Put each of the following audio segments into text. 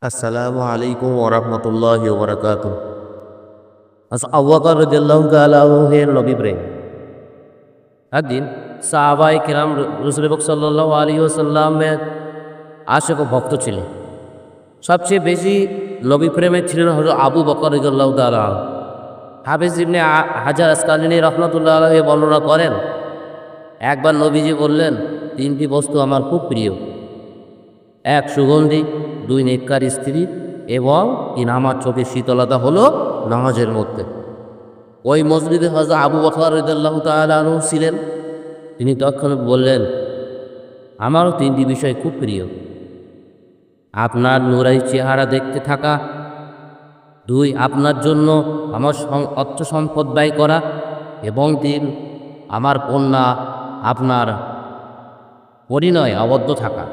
আসসালামু আলাইকুম ওরহমতুল্লাহি ওবরাকাতুহ। আবু বকর রাদিয়াল্লাহু তাআলা আনহু-এর নবী প্রেম। একদিন সাহাবায়ে কিরাম রাসূল পাক সাল্লাল্লাহু আলাইহি ওয়াসাল্লামের আশিক ও ভক্ত ছিলেন। সবচেয়ে বেশি নবী প্রেমে ছিলেন হযরত আবু বকর রাদিয়াল্লাহু তাআলা আনহু। হাফেজ ইবনে হাজার আসকালানী রাহমাতুল্লাহি আলাইহি বর্ণনা করেন, একবার নবীজি বললেন, তিনটি বস্তু আমার খুব প্রিয়। এক সুগন্ধি, দুই নেককার স্ত্রী এবং তিন আমার চোখের শীতলতা হলো নামাজের মধ্যে। ওই মসজিদে হযরত আবু বকর রাদিয়াল্লাহু তাআলা আনহু ছিলেন। তিনি তৎক্ষণাৎ বললেন, আমারও তিনটি বিষয় খুব প্রিয়। আপনার নুরানি চেহারা দেখতে থাকা, দুই আপনার জন্য আমার অর্থ সম্পদ ব্যয় করা, এবং তিন আমার কন্যা আপনার পরিণয়ে আবদ্ধ থাকা।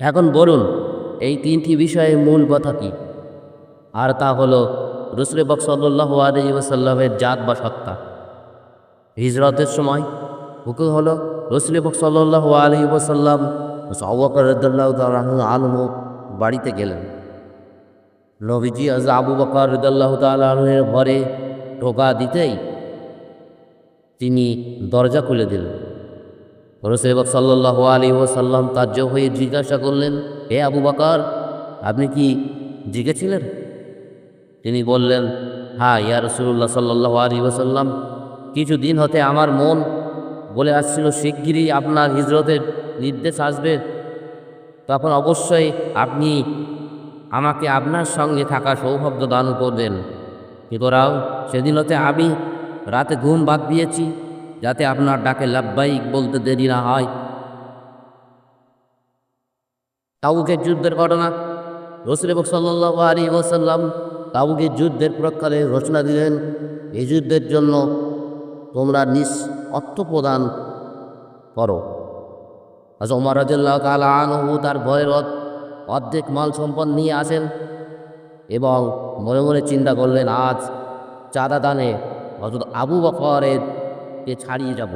এখন বলুন, এই তিনটি বিষয়ের মূল কথা কী? আর তা হলো রাসূল পাক সাল্লাল্লাহু আলাইহি ওয়াসাল্লামের জাত বা সত্তা। হিজরতের সময় হুকুম হলো রাসূল পাক সাল্লাল্লাহু আলাইহি ওয়াসাল্লাম আবু বকর রাদিয়াল্লাহু তাআলা আনহু বাড়িতে গেলেন। নবীজি আবু বকর রাদিয়াল্লাহু তাআলা আনহুর ঘরে ঢোকা দিতেই তিনি দরজা খুলে দিলেন। রাসূল পাক সাল্লাল্লাহু আলাইহি ওয়াসাল্লাম তাজ্জব হয়ে জিজ্ঞাসা করলেন, হে আবু বকর, আপনি কি জেগেছিলেন? তিনি বললেন, হ্যাঁ ইয়া রাসূলুল্লাহ সাল্লাল্লাহু আলাইহি ওয়াসাল্লাম, কিছুদিন হতে আমার মন বলে আসছিল শিগগিরই আপনার হিজরতের নির্দেশ আসবে, তখন অবশ্যই আপনি আমাকে আপনার সঙ্গে থাকা সৌভাগ্য দান করবেন। সুতরাং সেদিন হতে আমি রাতে ঘুম বাদ দিয়েছি, যাতে আপনার ডাকে লাব্বাইক বলতে দেরি না হয়। তাবুকের যুদ্ধের ঘটনা। রাসূল পাক সাল্লাল্লাহু আলাইহি ওয়াসাল্লাম তাবুকের যুদ্ধের প্রকারে ঘোষণা দিলেন, এই যুদ্ধের জন্য তোমরা নিজ অর্থ প্রদান করো। হযরত ওমর রাদিয়াল্লাহু তাআলা আনহু তার ভয়ের অর্ধেক মাল সম্পদ নিয়ে আসেন এবং মনে মনে চিন্তা করলেন, আজ চাঁদা দানে হযরত আবু বকরকে ছাড়িয়ে যাব।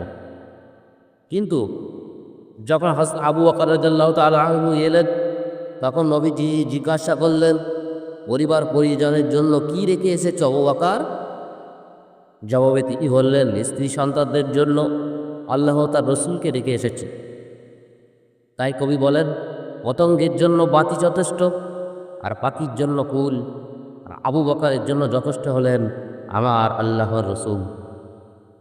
কিন্তু যখন হযরত আবু বকর রাদিয়াল্লাহু তাআলা আনহু এলেন, তখন নবীজি জিজ্ঞাসা করলেন, পরিবার পরিজনের জন্য কি রেখে এসেছ আবু বকর? জবাবে তিনি বললেন, স্ত্রী সন্তানদের জন্য আল্লাহ তার রসুলকে রেখে এসেছে। তাই কবি বলেন, পতঙ্গের জন্য বাতি যথেষ্ট, আর পাখির জন্য কুল, আর আবু বকরের জন্য যথেষ্ট হলেন আমার আল্লাহর রসুল।